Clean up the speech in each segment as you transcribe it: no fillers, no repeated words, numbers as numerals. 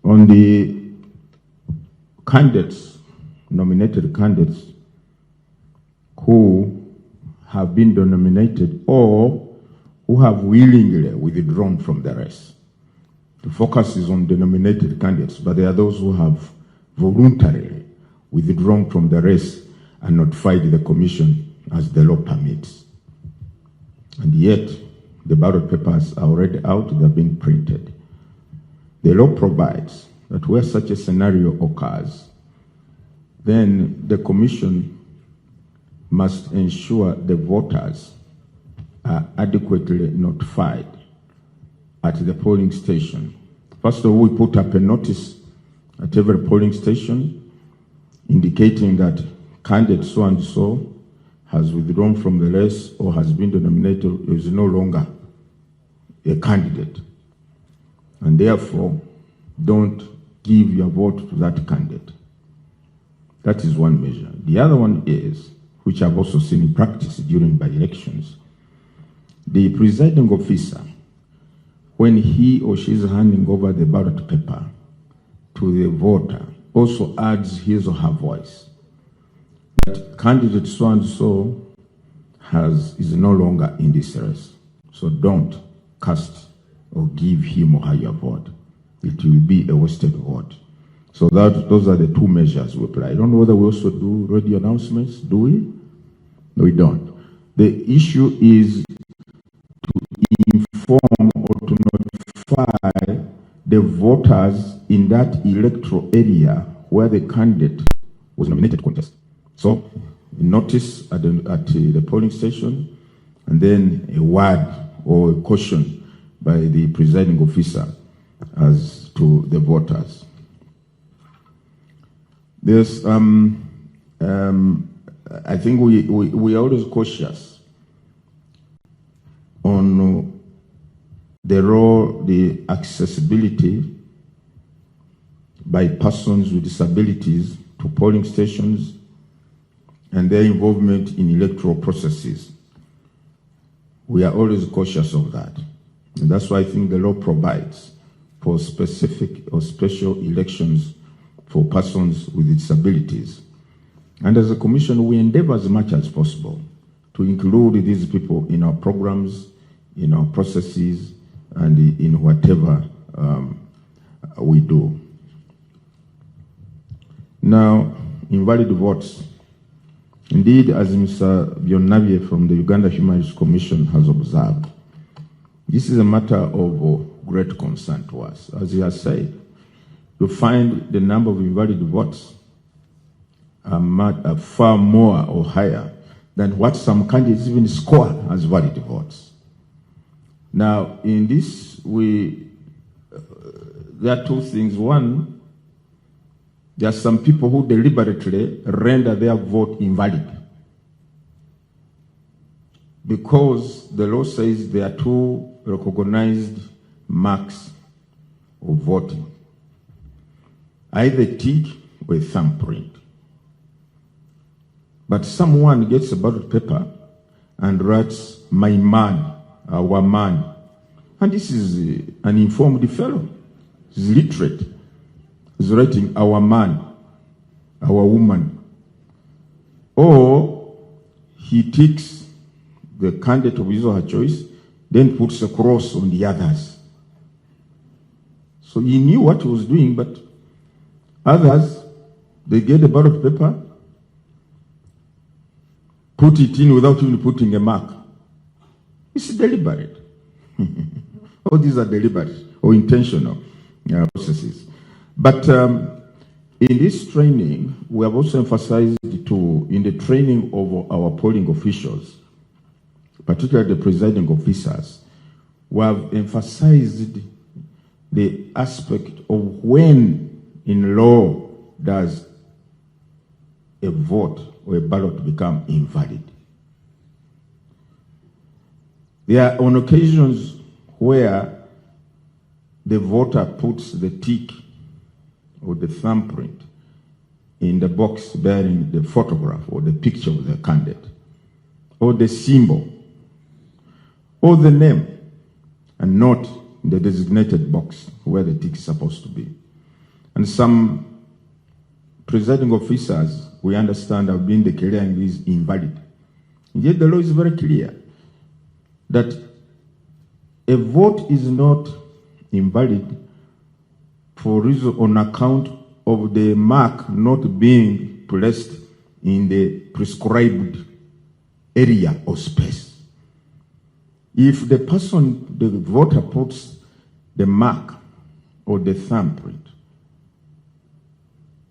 On the candidates, nominated candidates who have been denominated or who have willingly withdrawn from the race. The focus is on denominated candidates, but there are those who have voluntarily withdrawn from the race and notified the commission as the law permits. And yet, the ballot papers are already out, they have been printed. The law provides that where such a scenario occurs, then the commission must ensure the voters are adequately notified at the polling station. First of all, we put up a notice at every polling station indicating that candidate so-and-so has withdrawn from the race or has been denominated, is no longer a candidate. And therefore, don't give your vote to that candidate. That is one measure. The other one is, which I've also seen in practice during by-elections, the presiding officer, when he or she is handing over the ballot paper to the voter, also adds his or her voice. That candidate so-and-so is no longer in this race. So don't cast or give him or her your vote. It will be a wasted vote. So those are the two measures we apply. I don't know whether we also do radio announcements. Do we? No, we don't. The issue is to inform or to notify the voters in that electoral area where the candidate was nominated to contest. So, notice at the polling station, and then a word or a caution by the presiding officer as to the voters. There's, I think we are always cautious on the role, the accessibility by persons with disabilities to polling stations and their involvement in electoral processes. We are always cautious of that. And that's why I think the law provides for specific or special elections for persons with disabilities. And as a commission, we endeavor as much as possible to include these people in our programs, in our processes, and in whatever we do. Now, invalid votes. Indeed, as Mr. Byonnabye from the Uganda Human Rights Commission has observed, this is a matter of great concern to us. As he has said, you find the number of invalid votes are far more or higher than what some candidates even score as valid votes. Now, in this, there are two things. One, there are some people who deliberately render their vote invalid because the law says there are two recognized marks of voting, either tick or a thumbprint. But someone gets a ballot paper and writes, "My man," "our man," and this is an informed fellow. He's literate. He's writing "our man," "our woman," or he ticks the candidate of his or her choice, then puts a cross on the others. So he knew what he was doing, but others, they get the ballot paper, put it in without even putting a mark. It's deliberate. All these are deliberate or intentional processes. But in this training, we have also emphasized in the training of our polling officials, particularly the presiding officers, we have emphasized the aspect of when in law does a vote or a ballot become invalid. There are on occasions where the voter puts the tick or the thumbprint in the box bearing the photograph or the picture of the candidate, or the symbol, or the name, and not in the designated box where the tick is supposed to be. And some presiding officers, we understand, have been declaring this invalid. Yet the law is very clear that a vote is not invalid for reason on account of the mark not being placed in the prescribed area or space. If the voter puts the mark or the thumbprint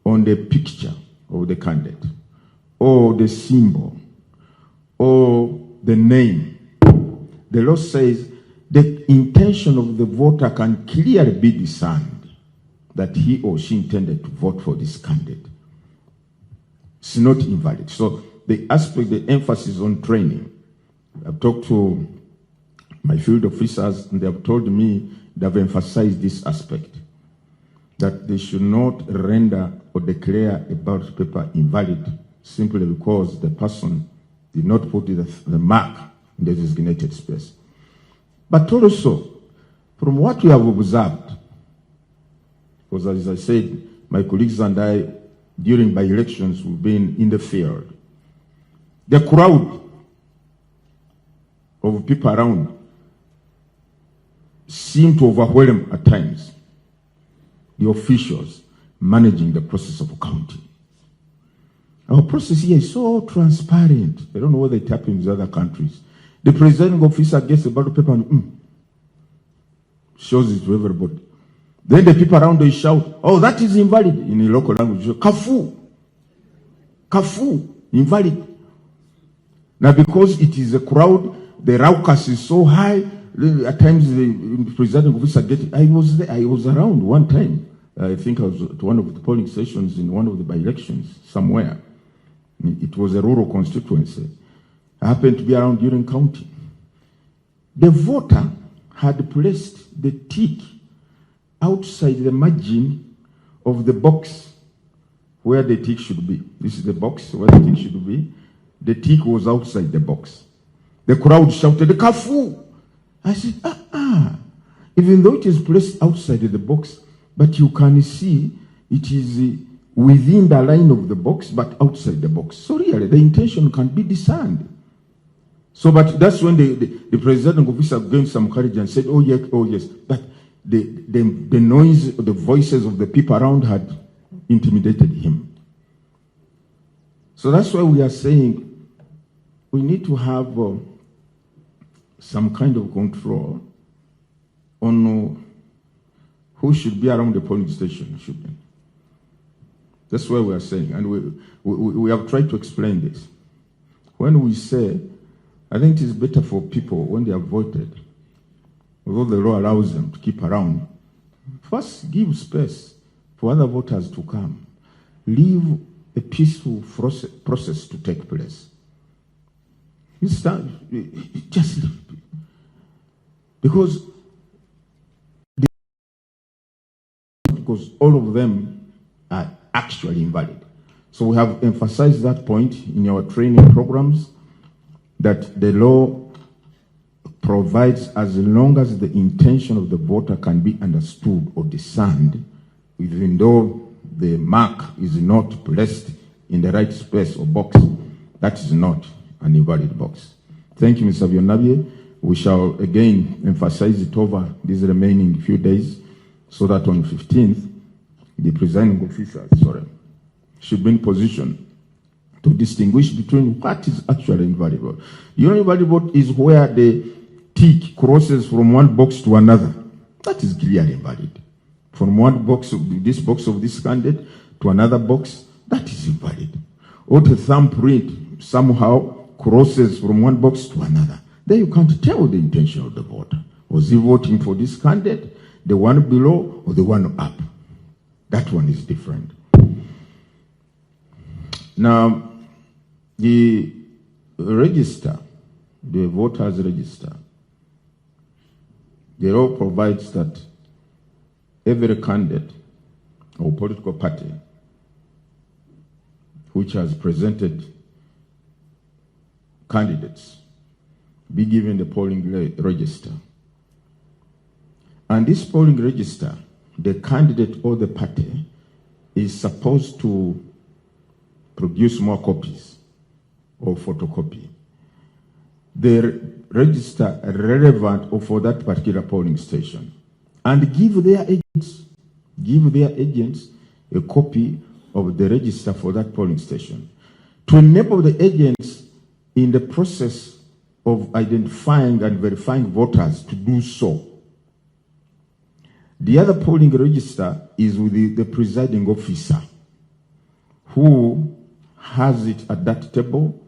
on the picture of the candidate, or the symbol, or the name, the law says the intention of the voter can clearly be discerned that he or she intended to vote for this candidate. It's not invalid. So the aspect, the emphasis on training, I've talked to my field officers and they have told me they have emphasized this aspect, that they should not render or declare a ballot paper invalid simply because the person did not put the mark in the designated space. But also, from what we have observed, because as I said, my colleagues and I, during by-elections, we've been in the field. The crowd of people around seem to overwhelm at times the officials managing the process of counting. Our process here is so transparent. I don't know whether it happens in other countries. The presiding officer gets the ballot paper and shows it to everybody. Then the people around they shout, "Oh, that is invalid," in the local language. Kafu. Kafu. Invalid. Now, because it is a crowd, the raucous is so high, at times the presiding officer gets it. I was there. I was around one time. I think I was at one of the polling stations in one of the by-elections somewhere. It was a rural constituency. I happened to be around during counting. The voter had placed the tick outside the margin of the box where the tick should be. This is the box where the tick should be. The tick was outside the box. The crowd shouted, "Kafu!" I said, even though it is placed outside the box, but you can see it is within the line of the box, but outside the box. So really, the intention can be discerned. So, but that's when the presiding officer gained some courage and said, "Oh yes," but the noise, the voices of the people around had intimidated him. So that's why we are saying we need to have some kind of control on who should be around the polling station. That's what we are saying, and we have tried to explain this. When we say, I think it is better for people when they have voted, although the law allows them to keep around, first give space for other voters to come. Leave a peaceful process to take place. Just leave. Because all of them are actually invalid. So we have emphasized that point in our training programs, that the law provides as long as the intention of the voter can be understood or discerned, even though the mark is not placed in the right space or box, that is not an invalid box. Thank you, Mr. Bionabie. We shall again emphasize it over these remaining few days, so that on 15th, the presiding officer, should be in position to distinguish between what is actually invalid vote. Invalid vote is where the tick crosses from one box to another. That is clearly invalid. From one box of this candidate to another box, that is invalid. Or the thumbprint somehow crosses from one box to another. Then you can't tell the intention of the voter. Was he voting for this candidate, the one below, or the one up? That one is different. Now, the register, the voters register, the law provides that every candidate or political party which has presented candidates be given the polling register. And this polling register, the candidate or the party is supposed to produce more copies or photocopy the register relevant for that particular polling station and give their agents a copy of the register for that polling station to enable the agents in the process of identifying and verifying voters to do so. The other polling register is with the presiding officer who has it at that table,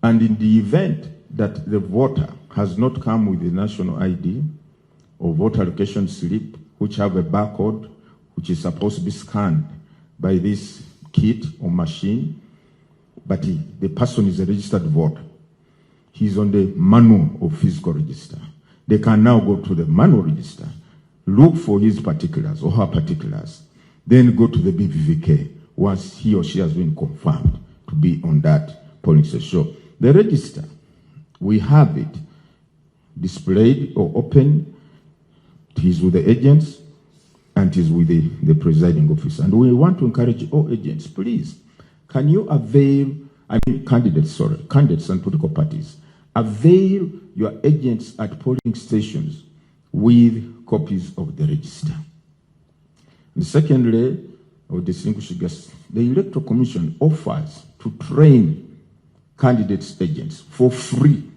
and in the event that the voter has not come with a national ID or voter location slip, which have a barcode which is supposed to be scanned by this kit or machine, but the person is a registered voter, he's on the manual of physical register. They can now go to the manual register, look for his particulars or her particulars, then go to the BVVK once he or she has been confirmed to be on that polling station. So the register, we have it displayed or open. It is with the agents and it is with the presiding officer. And we want to encourage all agents, please, can you avail, candidates and political parties, avail your agents at polling stations with copies of the register. And secondly, distinguished guests, the Electoral Commission offers to train candidates' agents for free.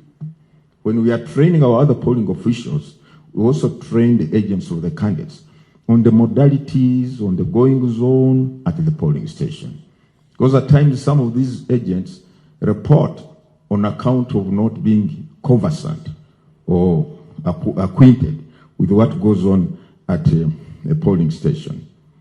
When we are training our other polling officials, we also train the agents of the candidates on the modalities, on the going zone at the polling station. Because at times some of these agents report on account of not being conversant or acquainted with what goes on at a polling station.